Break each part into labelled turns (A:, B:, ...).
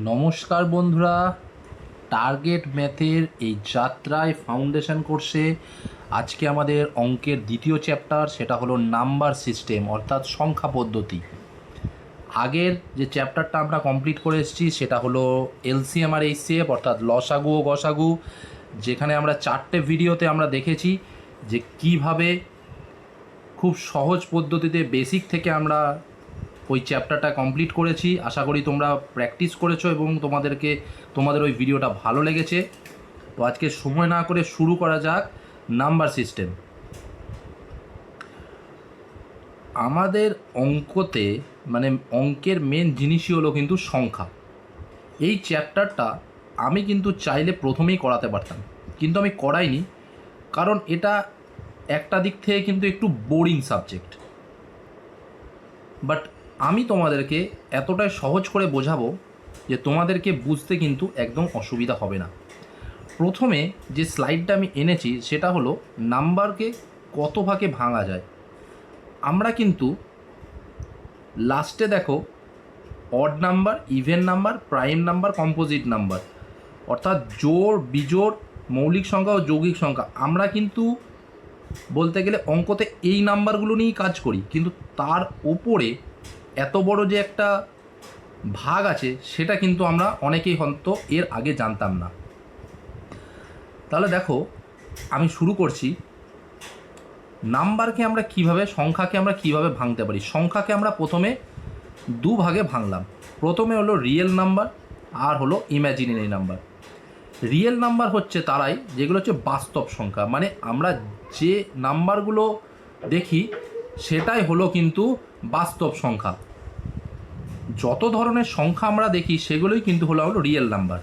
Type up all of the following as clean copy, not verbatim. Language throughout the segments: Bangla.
A: নমস্কার বন্ধুরা, টার্গেট ম্যাথের এই যাত্রায় ফাউন্ডেশন কোর্সে আজকে আমাদের অঙ্কের দ্বিতীয় চ্যাপ্টার, সেটা হলো নাম্বার সিস্টেম অর্থাৎ সংখ্যা পদ্ধতি। আগের যে চ্যাপ্টারটা আমরা কমপ্লিট করে এসেছি সেটা হলো এলসিএম আর এইচসিএফ অর্থাৎ লসাগু ও গসাগু, যেখানে আমরা 4টে ভিডিওতে আমরা দেখেছি যে কিভাবে খুব সহজ পদ্ধতিতে বেসিক থেকে আমরা ওই চ্যাপ্টারটা কমপ্লিট করেছি। আশা করি তোমরা প্র্যাকটিস করেছো এবং তোমাদের ওই ভিডিওটা ভালো লেগেছে। তো আজকে সময় না করে শুরু করা যাক নাম্বার সিস্টেম। আমাদের অঙ্কতে অঙ্কের মেন জিনিসই হলো কিন্তু সংখ্যা। এই চ্যাপ্টারটা আমি কিন্তু চাইলে প্রথমেই করাতে পারতাম, কিন্তু আমি করাইনি, কারণ এটা একটা দিক থেকে কিন্তু একটু বোরিং সাবজেক্ট। বাট আমি তোমাদেরকে এতটাই সহজ করে বোঝাবো যে তোমাদেরকে বুঝতে কিন্তু একদম অসুবিধা হবে না। প্রথমে যে স্লাইডটা আমি এনেছি সেটা হলো নাম্বারকে কত ভাগে ভাঙা যায়। আমরা কিন্তু লাস্টে দেখো odd number, even number, prime number, composite number অর্থাৎ জোড়, বিজোড়, মৌলিক সংখ্যা ও যৌগিক সংখ্যা, আমরা কিন্তু বলতে গেলে অঙ্কতে এই নাম্বারগুলো নিয়েই কাজ করি, কিন্তু তার ওপরে এত বড় যে একটা ভাগ আছে সেটা কিন্তু আমরা অনেকেই হয়তো এর আগে জানতাম না। তাহলে দেখো, আমি শুরু করছি। নাম্বারকে আমরা কিভাবে, সংখ্যাকে আমরা কিভাবে ভাঙতে পারি। সংখ্যাকে আমরা প্রথমে দু ভাগে ভাঙলাম। প্রথমে হলো রিয়েল নাম্বার আর হলো ইম্যাজিনারি নাম্বার। রিয়েল নাম্বার হচ্ছে তারাই যেগুলো হচ্ছে বাস্তব সংখ্যা, মানে আমরা যে নাম্বারগুলো দেখি সেটাই হলো কিন্তু বাস্তব সংখ্যা। যত ধরনের সংখ্যা আমরা দেখি সেগুলোই কিন্তু হলো রিয়েল নাম্বার।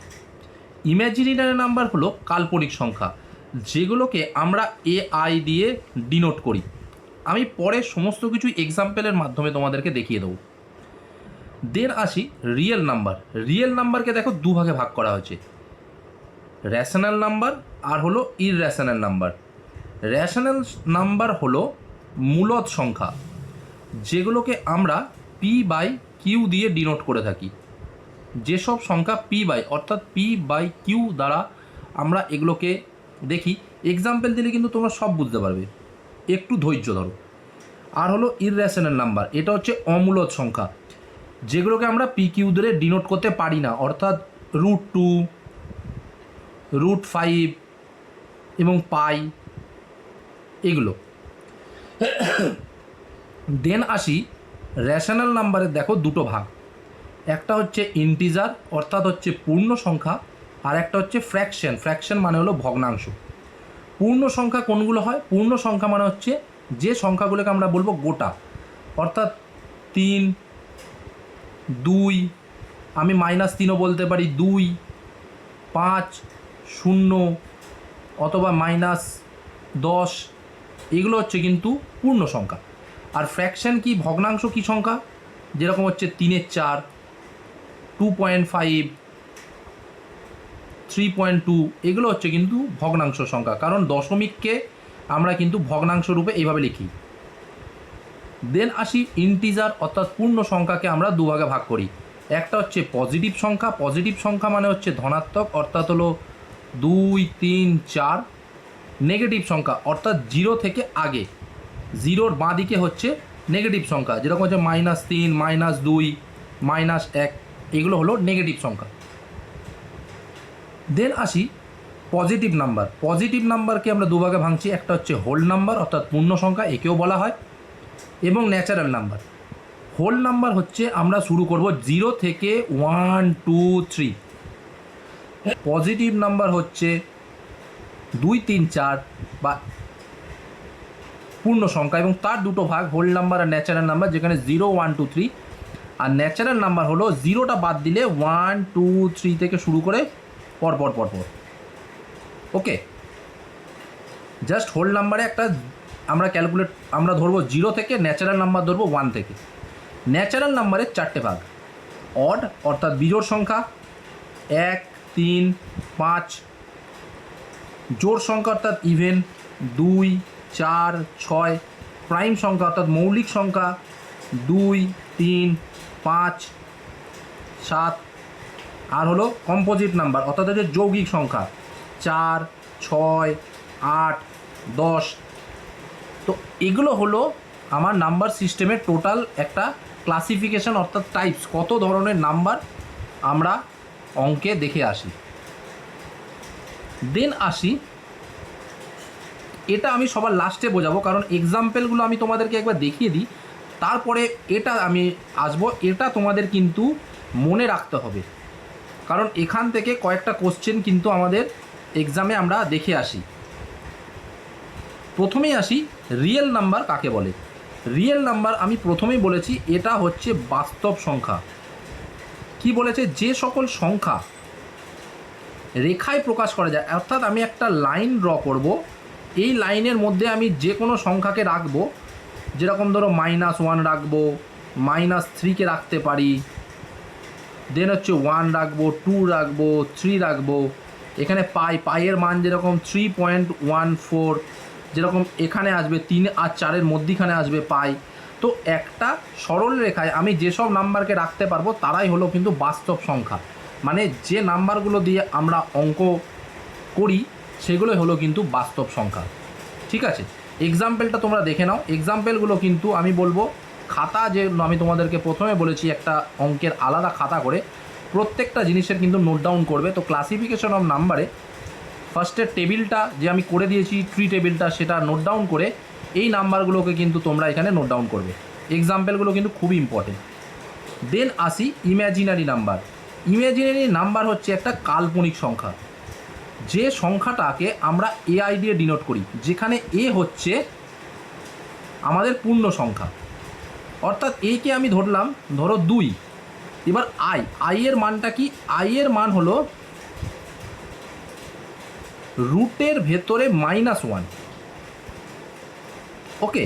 A: ইম্যাজিনারি নাম্বার হলো কাল্পনিক সংখ্যা, যেগুলোকে আমরা AI দিয়ে ডিনোট করি। আমি পরে সমস্ত কিছু এক্সাম্পলের মাধ্যমে তোমাদেরকে দেখিয়ে দেবো। দেন আসি রিয়েল নাম্বার। রিয়েল নাম্বারকে দেখো দু ভাগে ভাগ করা হয়েছে, র্যাশনাল নাম্বার আর হলো ইররেশনাল নাম্বার। র্যাশনাল নাম্বার হলো মূলদ সংখ্যা, যেগুলোকে আমরা P/Q দিয়ে ডিনোট করে থাকি। যেসব সংখ্যা P/Q দ্বারা আমরা এগুলোকে দেখি, এক্সাম্পল দিলে কিন্তু তোমরা সব বুঝতে পারবে, একটু ধৈর্য ধরো। আর হলো ইররেশনাল নাম্বার, এটা হচ্ছে অমূলদ সংখ্যা, যেগুলোকে আমরা PQ দিয়ে ডিনোট করতে পারি না, অর্থাৎ √2, √5 এবং পাই, এগুলো। দেন আসি র্যাশনাল নাম্বারের, দেখো দুটো ভাগ, একটা হচ্ছে ইন্টিজার অর্থাৎ হচ্ছে পূর্ণ সংখ্যা, আর একটা হচ্ছে ফ্র্যাকশন। ফ্র্যাকশন মানে হলো ভগ্নাংশ। পূর্ণ সংখ্যা কোনগুলো হয়? পূর্ণ সংখ্যা মানে হচ্ছে যে সংখ্যাগুলোকে আমরা বলবো গোটা, অর্থাৎ 3, 2, আমি -3ও বলতে পারি, 2, 5, 0 অথবা -10, এগুলো হচ্ছে কিন্তু পূর্ণ সংখ্যা। আর ফ্র্যাকশন কি, ভগ্নাংশ কি সংখ্যা, যেরকম হচ্ছে 3/4, 2.5, 3.2, এগুলো হচ্ছে কিন্তু ভগ্নাংশ সংখ্যা, কারণ দশমিককে আমরা কিন্তু ভগ্নাংশ রূপে এইভাবে লিখি। দেন আসি ইন্টিজার অর্থাৎ পূর্ণ সংখ্যাকে আমরা দুভাগে ভাগ করি। একটা হচ্ছে পজিটিভ সংখ্যা। পজিটিভ সংখ্যা মানে হচ্ছে ধনাত্মক, অর্থাৎ হলো 2, 3, 4। নেগেটিভ সংখ্যা অর্থাৎ 0 থেকে আগে, 0-র বাঁ দিকে হচ্ছে নেগেটিভ সংখ্যা, যেরকম হচ্ছে -3, -2, -1, এগুলো হলো নেগেটিভ সংখ্যা। দেন আসি পজিটিভ নাম্বার। পজিটিভ নাম্বারকে আমরা দুভাগে ভাঙছি, একটা হচ্ছে হোল নাম্বার অর্থাৎ পূর্ণ সংখ্যা, একেও বলা হয়, এবং ন্যাচারাল নাম্বার। হোল নাম্বার হচ্ছে আমরা শুরু করব 0 থেকে 1, 2, 3। পজিটিভ নাম্বার হচ্ছে 2, 3, 4 বা পূর্ণ সংখ্যা, এবং তার দুটো ভাগ, হোল নাম্বার আর ন্যাচারাল নাম্বার, যেখানে 0, 1, 2, 3। আর ন্যাচারাল নাম্বার হলো 0টা বাদ দিলে 1, 2, 3 থেকে শুরু করে পরপর। ওকে, জাস্ট হোল নাম্বারে একটা আমরা ধরবো 0 থেকে, ন্যাচারাল নাম্বার ধরবো 1 থেকে। ন্যাচারাল নাম্বারের 4টে ভাগ, অড অর্থাৎ বিজোড় সংখ্যা 1, 3, 5, জোড় সংখ্যা অর্থাৎ ইভেন 2, 4, 6, প্রাইম সংখ্যা অর্থাৎ মৌলিক সংখ্যা 2, 3, 5, 7, আর হলো কম্পোজিট নাম্বার, অর্থাৎ হচ্ছে যৌগিক সংখ্যা 4, 6, 8, 10। তো এগুলো হলো আমার নাম্বার সিস্টেমের টোটাল একটা ক্লাসিফিকেশন, অর্থাৎ টাইপস, কত ধরনের নাম্বার আমরা অঙ্কে দেখে আসি। দেন আসি, এটা আমি সবার লাস্টে বোঝাবো, কারণ এক্সাম্পলগুলো আমি তোমাদেরকে একবার দেখিয়ে দিই, তারপরে এটা আমি আসবো। এটা তোমাদের কিন্তু মনে রাখতে হবে, কারণ এখান থেকে কয়েকটা কোশ্চেন কিন্তু আমাদের এক্সামে আমরা দেখে আসি। প্রথমেই আসি, রিয়েল নাম্বার কাকে বলে। রিয়েল নাম্বার আমি প্রথমেই বলেছি এটা হচ্ছে বাস্তব সংখ্যা। কি বলেছে, যে সকল সংখ্যা রেখায় প্রকাশ করা যায়, অর্থাৎ আমি একটা লাইন ড্র করব, এই লাইনের মধ্যে আমি যে কোনো সংখ্যাকে রাখবো, যেরকম ধরো -1 রাখবো, -3কে রাখতে পারি, দেন হচ্ছে 1 রাখবো, 2 রাখবো, 3 রাখবো। এখানে পাইয়ের মান যেরকম 3.14, যেরকম এখানে আসবে 3 আর 4-এর মধ্যিখানে আসবে পাই। তো একটা সরল রেখায় আমি যেসব নাম্বারকে রাখতে পারবো তারাই হলো কিন্তু বাস্তব সংখ্যা, মানে যে নাম্বারগুলো দিয়ে আমরা অঙ্ক করি সেগুলোই হলো কিন্তু বাস্তব সংখ্যা। ঠিক আছে, এক্সাম্পলটা তোমরা দেখে নাও। এক্সাম্পলগুলো কিন্তু আমি বলবো খাতা, যে আমি তোমাদেরকে প্রথমে বলেছি একটা অঙ্কের আলাদা খাতা করে প্রত্যেকটা জিনিসের কিন্তু নোট ডাউন করবে। তো ক্লাসিফিকেশন অফ নাম্বারে ফার্স্টের টেবিলটা যে আমি করে দিয়েছি, ট্রি টেবিলটা, সেটা নোট ডাউন করে এই নাম্বারগুলোকে কিন্তু তোমরা এখানে নোট ডাউন করবে। এক্সাম্পলগুলো কিন্তু খুবই ইম্পর্টেন্ট। দেন আসি ইম্যাজিনারি নাম্বার। ইম্যাজিনারি নাম্বার হচ্ছে একটা কাল্পনিক সংখ্যা, যে সংখ্যাটাকে আমরা AI দিয়ে ডিনোট করি, যেখানে এ হচ্ছে আমাদের পূর্ণ সংখ্যা। অর্থাৎ একে আমি ধরলাম, ধরো 2। এবার আই এর মানটা কি, আই এর মান হলো রুটের ভেতরে -1। ওকে,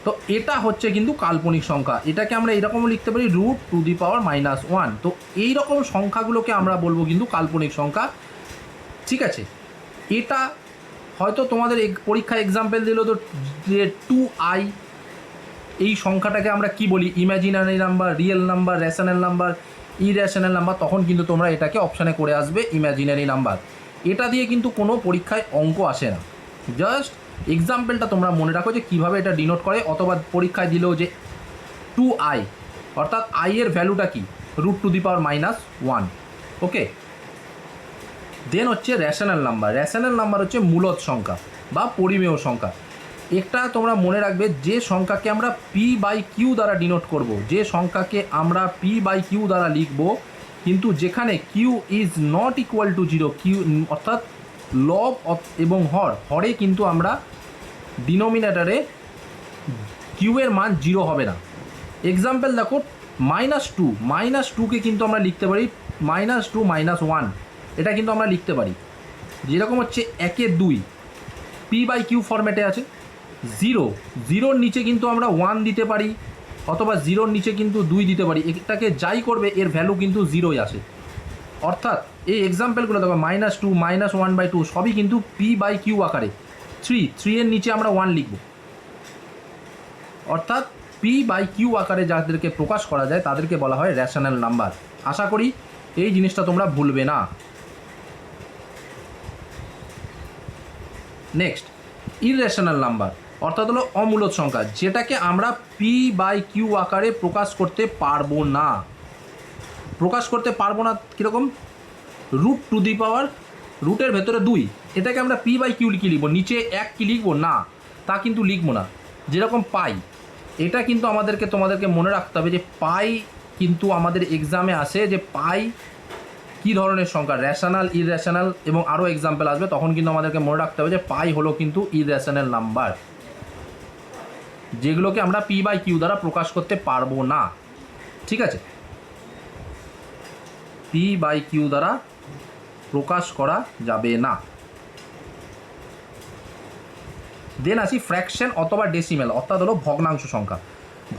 A: তো এটা হচ্ছে কিন্তু কাল্পনিক সংখ্যা। এটাকে আমরা এরকমও লিখতে পারি √⁻1। তো এই রকম সংখ্যাগুলোকে আমরা বলবো কিন্তু কাল্পনিক সংখ্যা। ঠিক আছে, এটা হয়তো তোমাদের পরীক্ষায় এক্সাম্পল দিল তো, যে 2i, এই সংখ্যাটাকে আমরা কি বলি, imaginary number, real number, rational number, irrational number, তখন কিন্তু তোমরা এটাকে অপশানে করে আসবে ইম্যাজিনারি নাম্বার। এটা দিয়ে কিন্তু কোনো পরীক্ষায় অঙ্ক আসে না, জাস্ট এক্সাম্পলটা তোমরা মনে রাখো যে কীভাবে এটা ডিনোট করে। অথবা পরীক্ষায় দিলেও যে 2i, অর্থাৎ i এর ভ্যালুটা কি, √1। ওকে, দেন হচ্ছে রেশনাল নাম্বার। রেশনাল নাম্বার হচ্ছে মূলদ সংখ্যা বা পরিমেয় সংখ্যা। একটা তোমরা মনে রাখবে, যে সংখ্যাকে আমরা p/q দ্বারা ডিনোট করব, যে সংখ্যাকে আমরা p/q দ্বারা লিখব, কিন্তু যেখানে q is not equal to 0, q অর্থাৎ লব এবং হরে কিন্তু আমরা ডিনোমিনেটরে q এর মান 0 হবে না। এক্সাম্পল দেখো, -2কে কিন্তু আমরা লিখতে পারি -2 -1, এটা কিন্তু আমরা লিখতে পারি। যেরকম হচ্ছে 1/2 p/q ফরম্যাটে আছে। 0-0-র নিচে কিন্তু আমরা 1 দিতে পারি, অথবা 0-র নিচে কিন্তু 2 দিতে পারি। এটাকে যাই করবে এর ভ্যালু কিন্তু 0ই আসে। অর্থাৎ এই এক্সাম্পলগুলো দেখো, -2 -1/2 সবই কিন্তু p/q আকারে। 3-এর নিচে আমরা 1 লিখব, অর্থাৎ p/q আকারে যাদেরকে প্রকাশ করা যায় তাদেরকে বলা হয় রেশনাল নাম্বার। আশা করি এই জিনিসটা তোমরা ভুলবে না। নেক্সট, ইররেশনাল নাম্বার, অর্থাৎ হলো অমূলদ সংখ্যা, যেটাকে আমরা p/q আকারে প্রকাশ করতে পারবো না। কীরকম, রুটের ভেতরে 2, এটাকে আমরা p/q কি লিখবো, নিচে 1 কি লিখবো না, তা কিন্তু লিখবো না। যেরকম পাই, এটা কিন্তু তোমাদেরকে মনে রাখতে হবে যে পাই কিন্তু আমাদের এক্সামে আসে, যে পাই কী ধরনের সংখ্যা, রেশনাল, ইররেশনাল, এবং আরও এক্সাম্পল আসবে, তখন কিন্তু আমাদেরকে মনে রাখতে হবে যে পাই হলো কিন্তু ইররেশনাল নাম্বার, যেগুলোকে আমরা p/q দ্বারা প্রকাশ করতে পারবো না। ঠিক আছে, p/q দ্বারা প্রকাশ করা যাবে না। দেন আসি ফ্র্যাকশন অথবা ডেসিমেল, অর্থাৎ হলো ভগ্নাংশ সংখ্যা।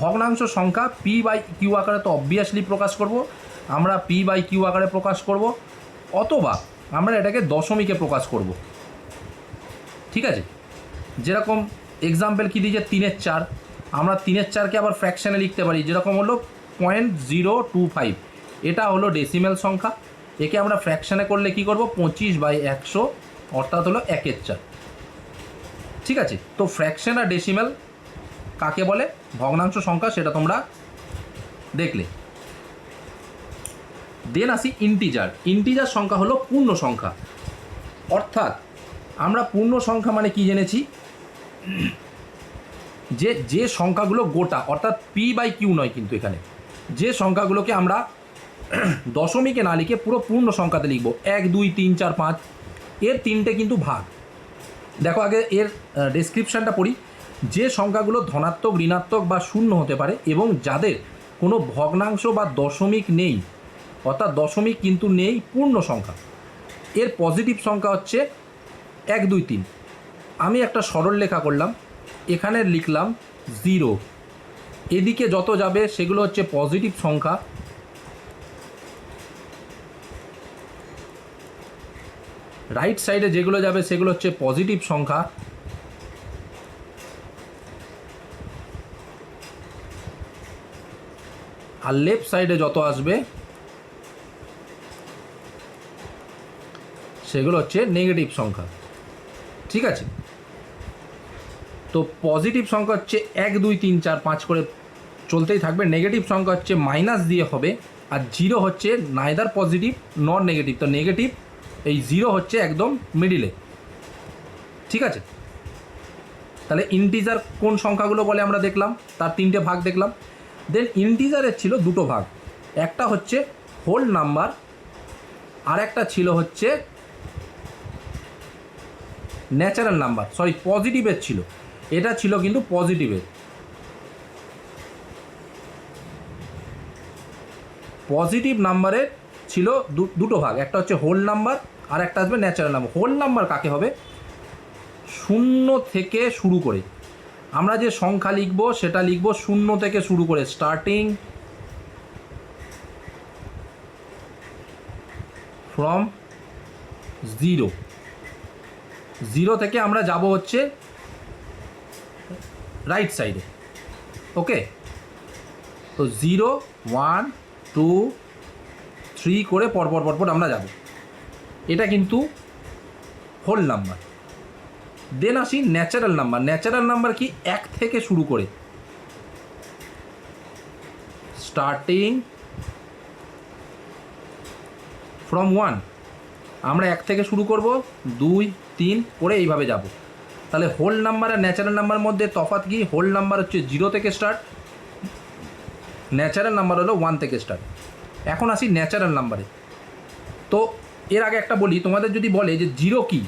A: ভগ্নাংশ সংখ্যা p/q আকারে তো অবভিয়াসলি প্রকাশ করব, আমরা p/q আকারে প্রকাশ করব, অথবা আমরা এটাকে দশমিকে প্রকাশ করব। ঠিক আছে, যেরকম এক্সাম্পল কী দিয়েছে, 3/4, আমরা 3/4কে আবার ফ্র্যাকশানে লিখতে পারি, যেরকম হলো 0.025, এটা হলো ডেসিমেল সংখ্যা। একে আমরা ফ্র্যাকশানে করলে কি করব, 25/100 অর্থাৎ হলো 1/4। ঠিক আছে, তো ফ্র্যাকশন আর ডেসিমাল কাকে বলে, ভগ্নাংশ সংখ্যা, সেটা তোমরা দেখলে। দেন আসি ইন্টিজার। ইন্টিজার সংখ্যা হলো পূর্ণ সংখ্যা, অর্থাৎ আমরা পূর্ণ সংখ্যা মানে কি জেনেছি, যে সংখ্যাগুলো গোটা, অর্থাৎ p/q নয়, কিন্তু এখানে যে সংখ্যাগুলোকে আমরা দশমিকে না লিখে পুরো পূর্ণ সংখ্যাতে লিখব, 1 2 3 4 5, এর 3টে কিন্তু ভাগ। দেখো আগে এর ডেসক্রিপশানটা পড়ি। যে সংখ্যাগুলো ধনাত্মক, ঋণাত্মক বা শূন্য হতে পারে এবং যাদের কোনো ভগ্নাংশ বা দশমিক নেই, অর্থাৎ দশমিক কিন্তু নেই, পূর্ণ সংখ্যা। এর পজিটিভ সংখ্যা হচ্ছে 1 2 3। আমি একটা সরল লেখা করলাম, এখানে লিখলাম 0। এদিকে যত যাবে সেগুলো হচ্ছে পজিটিভ সংখ্যা, রাইট সাইডে যেগুলো যাবে সেগুলো হচ্ছে পজিটিভ সংখ্যা, আর লেফট সাইডে যত আসবে সেগুলো হচ্ছে নেগেটিভ সংখ্যা। ঠিক আছে, তো পজিটিভ সংখ্যা হচ্ছে 1 2 3 4 5 করে চলতেই থাকবে, নেগেটিভ সংখ্যা হচ্ছে মাইনাস দিয়ে হবে, আর 0 হচ্ছে নাইদার পজিটিভ নট নেগেটিভ, তো নেগেটিভ, এই 0 হচ্ছে একদম মিডিলে। ঠিক আছে, তাহলে ইন্টিজার কোন সংখ্যাগুলো বলে আমরা দেখলাম, তার 3টে ভাগ দেখলাম। দেন ইন্টিজারের ছিল 2টো ভাগ, একটা হচ্ছে হোল নাম্বার, আর একটা ছিল হচ্ছে ন্যাচারাল নাম্বার, সরি পজিটিভের ছিল, এটা ছিল কিন্তু পজিটিভের। পজিটিভ নাম্বারের ছিল 2টো ভাগ, একটা হচ্ছে হোল নাম্বার আর একটা আসবে ন্যাচারাল নাম্বার। হোল নাম্বার কাকে হবে, 0 থেকে শুরু করে আমরা যে সংখ্যা লিখব সেটা লিখব 0 থেকে শুরু করে, স্টার্টিং ফ্রম 0 থেকে আমরা যাব হচ্ছে রাইট সাইডে। ওকে, তো 0 1 2 3 করে পরপর আমরা যাব, এটা কিন্তু হোল নাম্বার। দেন আসি ন্যাচারাল নাম্বার। ন্যাচারাল নাম্বার কি, 1 থেকে শুরু করে, স্টার্টিং ফ্রম 1, আমরা 1 থেকে শুরু করব, 2 3 করে এইভাবে যাব। তাহলে হোল নাম্বার আর ন্যাচারাল নাম্বার মধ্যে তফাৎ কি, হোল নাম্বার হচ্ছে 0 থেকে স্টার্ট, ন্যাচারাল নাম্বার হলো 1 থেকে স্টার্ট। এখন আসি ন্যাচারাল নাম্বারে। তো এর আগে একটা বলি, তোমাদের যদি বলে যে 0 কি,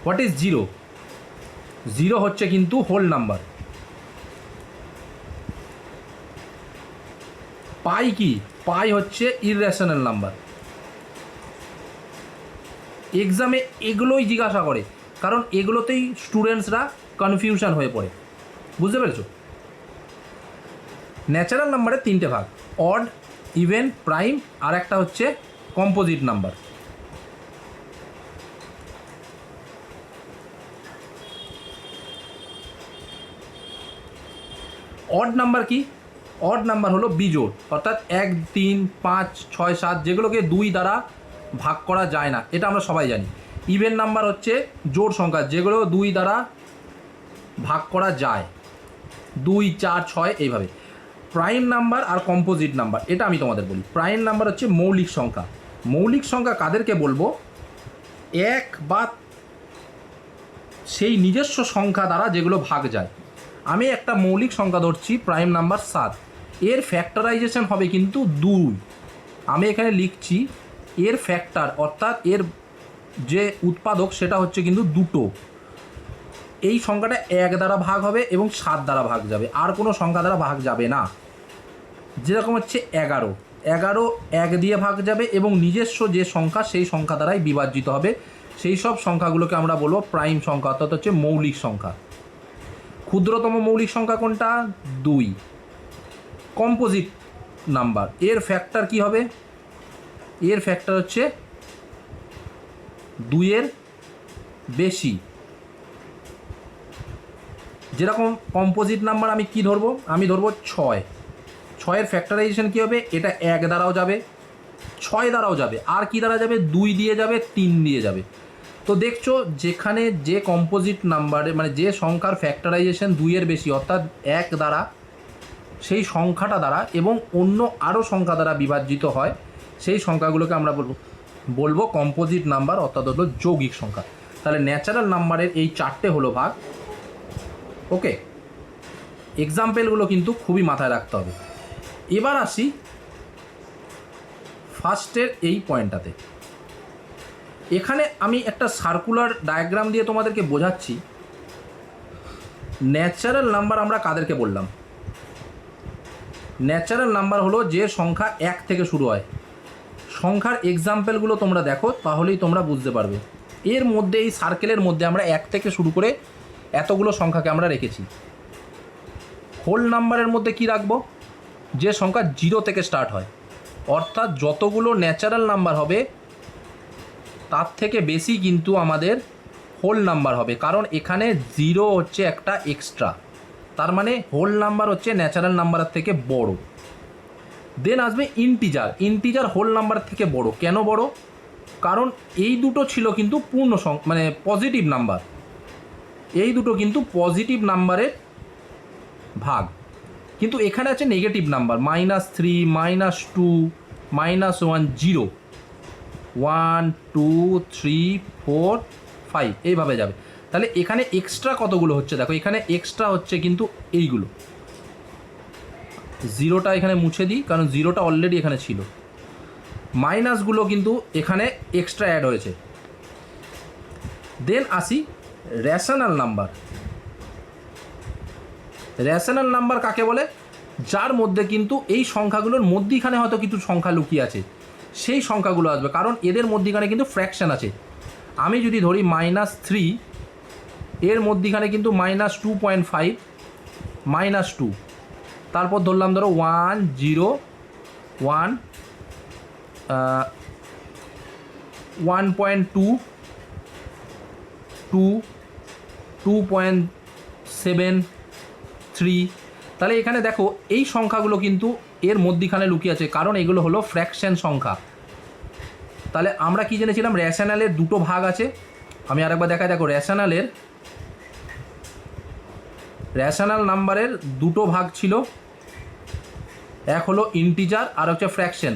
A: হোয়াট ইজ 0, 0 হচ্ছে কিন্তু হোল নাম্বার। পাই কি, পাই হচ্ছে ইররেশনাল নাম্বার। এক্সামে এগুলোই জিজ্ঞাসা করে, কারণ এগুলোতেই স্টুডেন্টসরা কনফিউশন হয়ে পড়ে, বুঝতে পেরেছো। ন্যাচারাল নাম্বারের 3টে ভাগ, অড, ইভেন, প্রাইম, আর একটা হচ্ছে কম্পোজিট নাম্বার। অড নাম্বার কি, অড নাম্বার হলো বিজোড়, অর্থাৎ 1 3 5 6 7 যেগুলোকে 2 দ্বারা ভাগ করা যায় না, এটা আমরা সবাই জানি। ইভেন নাম্বার হচ্ছে জোড় সংখ্যা, যেগুলো 2 দ্বারা ভাগ করা যায়, 2 4 6 এইভাবে। প্রাইম নাম্বার আর কম্পোজিট নাম্বার, এটা আমি তোমাদের বলি। প্রাইম নাম্বার হচ্ছে মৌলিক সংখ্যা। মৌলিক সংখ্যা কাদেরকে বলবো, 1 বা সেই নিজস্ব সংখ্যা দ্বারা যেগুলো ভাগ যায়। আমি একটা মৌলিক সংখ্যা ধরছি, প্রাইম নাম্বার 7, এর ফ্যাক্টরাইজেশন হবে কিন্তু 2। আমি এখানে লিখছি এর ফ্যাক্টর, অর্থাৎ এর যে উৎপাদক সেটা হচ্ছে কিন্তু 2টো। এই সংখ্যাটা 1 দ্বারা ভাগ হবে এবং 7 দ্বারা ভাগ যাবে, আর কোনো সংখ্যা দ্বারা ভাগ যাবে না। যেরকম হচ্ছে 11, 1 দিয়ে ভাগ যাবে এবং নিজস্ব যে সংখ্যা সেই সংখ্যা দ্বারাই বিভাজিত হবে। সেই সব সংখ্যাগুলোকে আমরা বলবো প্রাইম সংখ্যা, অর্থাৎ হচ্ছে মৌলিক সংখ্যা। ক্ষুদ্রতম মৌলিক সংখ্যা কোনটা, 2। কম্পোজিট নাম্বার, এর ফ্যাক্টর কি হবে, এর ফ্যাক্টর হচ্ছে 2 এর বেশি। যেরকম কম্পোজিট নাম্বার আমি কি ধরবো, আমি ধরবো 6। 6 এর ফ্যাক্টরাইজেশন কী হবে, এটা 1 দ্বারাও যাবে, ছয় দ্বারাও যাবে, আর কি দ্বারা যাবে, 2 দিয়ে যাবে, 3 দিয়ে যাবে। তো দেখছো যেখানে যে কম্পোজিট নাম্বারে মানে যে সংখ্যার ফ্যাক্টরাইজেশন 2-এর বেশি অর্থাৎ 1 দ্বারা, সেই সংখ্যাটা দ্বারা এবং অন্য আরও সংখ্যা দ্বারা বিভাজিত হয়, সেই সংখ্যাগুলোকে আমরা বলবো কম্পোজিট নাম্বার অর্থাৎ হলো যৌগিক সংখ্যা। তাহলে ন্যাচারাল নাম্বারের এই 4টে হলো ভাগ। ওকে, এক্সাম্পলগুলো কিন্তু খুবই মাথায় রাখতে হবে। এবার আসি ফার্স্টের এই পয়েন্টটাতে। এখানে আমি একটা সার্কুলার ডায়াগ্রাম দিয়ে তোমাদেরকে বোঝাচ্ছি ন্যাচারাল নাম্বার আমরা কাদেরকে বললাম। ন্যাচারাল নাম্বার হলো যে সংখ্যা 1 থেকে শুরু হয়। সংখ্যার এক্সাম্পলগুলো তোমরা দেখো, তাহলেই তোমরা বুঝতে পারবে। এর মধ্যে এই সার্কেলের মধ্যে আমরা 1 থেকে শুরু করে এতগুলো সংখ্যাকে আমরা রেখেছি। হোল নাম্বারের মধ্যে কি রাখবো, যে সংখ্যা 0 থেকে স্টার্ট হয়, অর্থাৎ যতগুলো ন্যাচারাল নাম্বার হবে তার থেকে বেশি কিন্তু আমাদের হোল নাম্বার হবে, কারণ এখানে 0 হচ্ছে একটা এক্সট্রা, তার মানে হোল নাম্বার হচ্ছে ন্যাচারাল নাম্বারের থেকে বড়। দেন আসবে ইন্টিজার। ইন্টিজার হোল নাম্বার থেকে বড়। কেন বড়? কারণ এই দুটো ছিল কিন্তু পূর্ণ মানে পজিটিভ নাম্বার, এই দুটো কিন্তু পজিটিভ নাম্বারের ভাগ, কিন্তু এখানে আছে নেগেটিভ নাম্বার, -3, -2, -1, 0, 1, 2, 3, 4, 5 এইভাবে যাবে। তাহলে এখানে এক্সট্রা কতগুলো হচ্ছে দেখো, এখানে এক্সট্রা হচ্ছে কিন্তু এইগুলো। 0টা এখানে মুছে দিই, কারণ 0টা অলরেডি এখানে ছিল। মাইনাসগুলো কিন্তু এখানে এক্সট্রা অ্যাড হয়েছে। দেন আসি রেশনাল নাম্বার। রেশনাল নাম্বার কাকে বলে? যার মধ্যে কিন্তু এই সংখ্যাগুলোর মধ্যিখানে হয়তো কিছু সংখ্যা লুকিয়ে আছে, সেই সংখ্যাগুলো আসবে, কারণ এদের মধ্যিখানে কিন্তু ফ্র্যাকশন আছে। আমি যদি ধরি -3, এর মধ্যিখানে কিন্তু -2.5, -2, তারপর ধরলাম ধরো 1, 0, 1, 1.2, 2, 2.7, 3। তাহলে এখানে দেখো এই সংখ্যাগুলো কিন্তু এর মধ্যিখানে লুকিয়ে আছে, কারণ এগুলো হলো ফ্র্যাকশন সংখ্যা। তাহলে আমরা কি জেনেছিলাম, রেশনালের দুটো ভাগ আছে। আমি আরেকবার দেখাই, দেখো রেশনাল নাম্বারের দুটো ভাগ ছিল, এক হলো ইন্টিজার আর হচ্ছে ফ্র্যাকশন।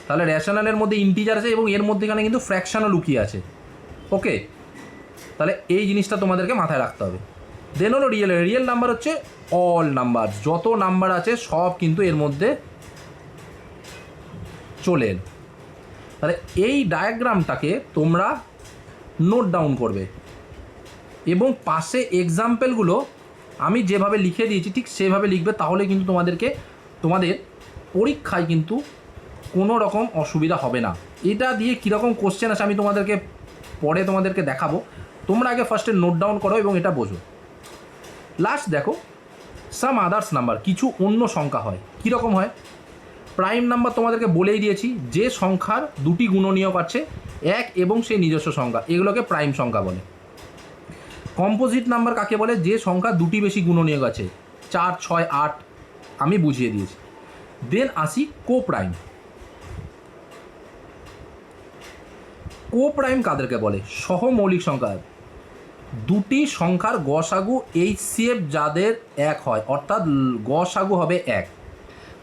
A: তাহলে রেশনালের মধ্যে ইন্টিজার আছে এবং এর মধ্যেখানে কিন্তু ফ্র্যাকশনও লুকিয়ে আছে। ওকে, তাহলে এই জিনিসটা তোমাদেরকে মাথায় রাখতে হবে। দেন হলো রিয়েল নাম্বার হচ্ছে অল নাম্বার, যত নাম্বার আছে সব কিন্তু এর মধ্যে চলে এলো। তাহলে এই ডায়াগ্রামটাকে তোমরা নোট ডাউন করবে এবং পাশে এক্সাম্পলগুলো আমি যেভাবে লিখে দিয়েছি ঠিক সেভাবে লিখবে, তাহলে কিন্তু তোমাদের পরীক্ষায় কিন্তু কোনো রকম অসুবিধা হবে না। এটা দিয়ে কীরকম কোশ্চেন আছে আমি তোমাদেরকে দেখাবো। তোমরা আগে ফার্স্টে নোট ডাউন করো এবং এটা বোঝো। লাস্ট দেখো সাম আদার্স নাম্বার, কিছু অন্য সংখ্যা হয়। কীরকম হয়? প্রাইম নাম্বার তোমাদেরকে বলেই দিয়েছি, যে সংখ্যার দুটি গুণনীয়ক আছে 1 এবং সেই নিজস্ব সংখ্যা, এগুলোকে প্রাইম সংখ্যা বলে। কম্পোজিট নাম্বার কাকে বলে? যে সংখ্যা দুটি বেশি গুণনীয়ক আছে, 4, 6, 8, আমি বুঝিয়ে দিয়েছি। দেন আসি কোপ্রাইম। কোপ্রাইম কাদেরকে বলে? সহমৌলিক সংখ্যা, দুটি সংখ্যার গসাগু HCF যাদের 1 হয়, অর্থাৎ গসাগু হবে 1,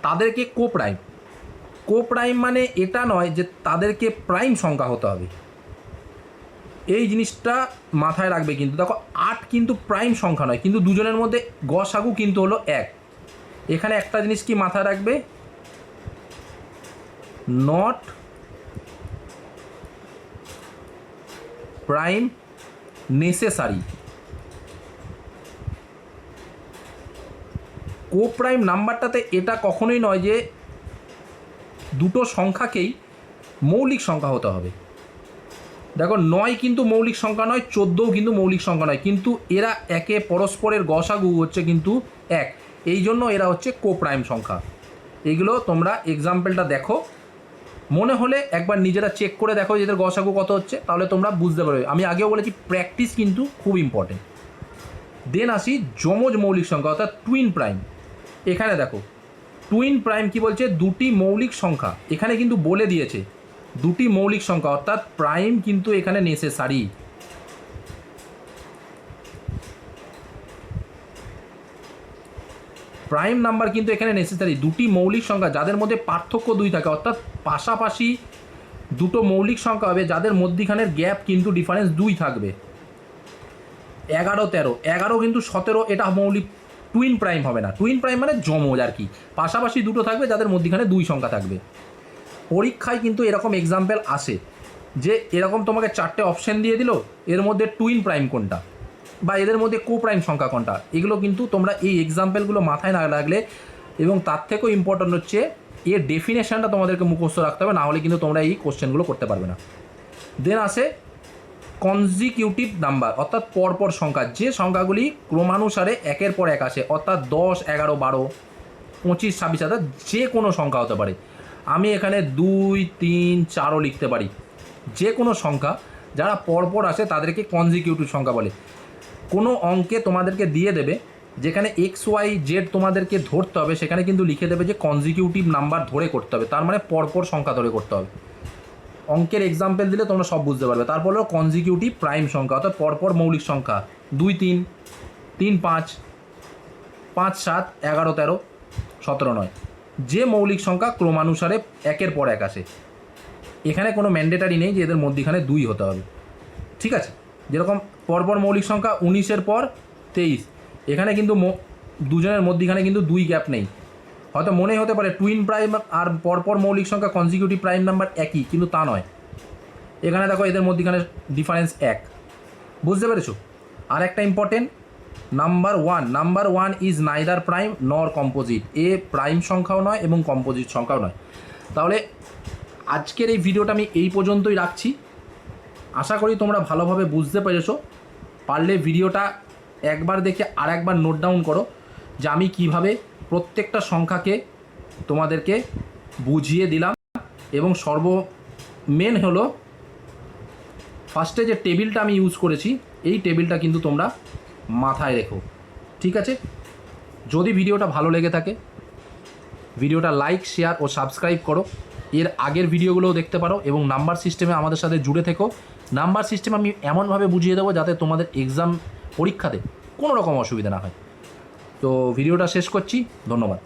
A: তাদেরকে কোপ্রাইম। কোপ্রাইম মানে এটা নয় যে তাদেরকে প্রাইম সংখ্যা হতে হবে, এই জিনিসটা মাথায় রাখবে। কিন্তু দেখো 8 কিন্তু প্রাইম সংখ্যা নয়, কিন্তু দুজনের মধ্যে গসাগু কিন্তু হলো 1। এখানে একটা জিনিস কি মাথায় রাখবে, নট প্রাইম নেসেসারি। কোপ্রাইম নাম্বারটাতে এটা কখনোই নয় যে দুটো সংখ্যাকেই মৌলিক সংখ্যা হতে হবে। দেখো 9 কিন্তু মৌলিক সংখ্যা নয়, 14ও কিন্তু মৌলিক সংখ্যা নয়, কিন্তু এরা একে পরস্পরের গসাগু হচ্ছে কিন্তু 1, এই জন্য এরা হচ্ছে কোপ্রাইম সংখ্যা। এগুলো তোমরা এক্সাম্পলটা দেখো, মনে হলে একবার নিজেরা চেক করে দেখো যে এদের গসাগু কত হচ্ছে, তাহলে তোমরা বুঝতে পারবে। আমি আগেও বলেছি প্র্যাকটিস কিন্তু খুব ইম্পর্টেন্ট। দেন আসি যমজ মৌলিক সংখ্যা অর্থাৎ টুইন প্রাইম। এখানে দেখো টুইন প্রাইম কি বলছে, দুটি মৌলিক সংখ্যা, এখানে কিন্তু বলে দিয়েছে দুটি মৌলিক সংখ্যা, অর্থাৎ প্রাইম কিন্তু এখানে নেসেসারি। প্রাইম নাম্বার কিন্তু এখানে নেসেসারি, দুটি মৌলিক সংখ্যা যাদের মধ্যে পার্থক্য 2 থাকে, অর্থাৎ পাশাপাশি দুটো মৌলিক সংখ্যা হবে যাদের মধ্যিখানের গ্যাপ কিন্তু ডিফারেন্স 2 থাকবে। 11, 13, 11 কিন্তু 17, এটা মৌলিক টুইন প্রাইম হবে না। টুইন প্রাইম মানে যমজ আর কি, পাশাপাশি দুটো থাকবে যাদের মধ্যিখানে 2 সংখ্যা থাকবে। পরীক্ষায় কিন্তু এরকম এক্সাম্পল আসে যে এরকম তোমাকে 4টে অপশন দিয়ে দিল, এর মধ্যে টুইন প্রাইম কোনটা বা এদের মধ্যে কো প্রাইম সংখ্যা কোনটা। এগুলো কিন্তু তোমরা এই এক্সাম্পলগুলো মাথায় না রাখলে, এবং তার থেকেও ইম্পর্ট্যান্ট হচ্ছে এর ডেফিনেশনটা তোমাদেরকে মুখস্থ রাখতে হবে, না হলে কিন্তু তোমরা এই কোশ্চেনগুলো করতে পারবে না। দেন আসে কনজিকিউটিভ নাম্বার, অর্থাৎ পরপর সংখ্যা, যে সংখ্যাগুলি ক্রমানুসারে একের পর এক আসে, অর্থাৎ 10, 11, 12, 25, 26, অর্থাৎ যে কোনো সংখ্যা হতে পারে। আমি এখানে 2, 3, 4ও লিখতে পারি। যে কোনো সংখ্যা যারা পরপর আসে তাদেরকে কনজিকিউটিভ সংখ্যা বলে। কোনো অঙ্কে তোমাদেরকে দিয়ে দেবে যেখানে XYZ তোমাদেরকে ধরতে হবে, সেখানে কিন্তু লিখে দেবে যে কনজিকিউটিভ নাম্বার ধরে করতে হবে, তার মানে পরপর সংখ্যা ধরে করতে হবে। অঙ্কের এক্সাম্পল দিলে তোমরা সব বুঝতে পারবে। তারপর হলো কনজিকিউটিভ প্রাইম সংখ্যা, অর্থাৎ পরপর মৌলিক সংখ্যা 2, 3, 3, 5, 5, 7, 11, 13, 17, 9, যে মৌলিক সংখ্যা ক্রমানুসারে একের পর এক আসে। এখানে কোনো ম্যান্ডেটারি নেই যে এদের মধ্যিখানে 2 হতে হবে, ঠিক আছে। যেরকম পরপর মৌলিক সংখ্যা 19-এর পর 23, এখানে কিন্তু দুজনের মধ্যিখানে কিন্তু 2 গ্যাপ নেই। হয়তো মনে হতে পারে টুইন প্রাইম আর পরপর মৌলিক সংখ্যা কনজিকিউটিভ প্রাইম নাম্বার একই, কিন্তু তা নয়। এখানে দেখো এদের মধ্যিখানে ডিফারেন্স 1, বুঝতে পেরেছো। আর একটা important, number one is neither prime নর কম্পোজিট, এ প্রাইম সংখ্যাও নয় এবং কম্পোজিট সংখ্যাও নয়। তাহলে আজকের এই ভিডিওটা আমি এই পর্যন্তই রাখছি। আশা করি তোমরা ভালোভাবে বুঝতে পেরেছো। পারলে ভিডিওটা একবার দেখে আর একবার নোট ডাউন করো যে আমি কিভাবে প্রত্যেকটা সংখ্যাকে তোমাদেরকে বুঝিয়ে দিলাম, এবং মেন হলো ফার্স্টে যে টেবিলটা আমি ইউজ করেছি, এই টেবিলটা কিন্তু তোমরা মাথায় রেখো, ঠিক আছে। যদি ভিডিওটা ভালো লেগে থাকে ভিডিওটা লাইক, শেয়ার ও সাবস্ক্রাইব করো। এর আগের ভিডিওগুলোও দেখতে পারো, এবং নাম্বার সিস্টেমে আমাদের সাথে জুড়ে থেকো। নাম্বার সিস্টেম আমি এমনভাবে বুঝিয়ে দেবো যাতে তোমাদের এক্সাম পরীক্ষাতে কোনো রকম অসুবিধা না হয়। তো ভিডিওটা শেষ করছি, ধন্যবাদ।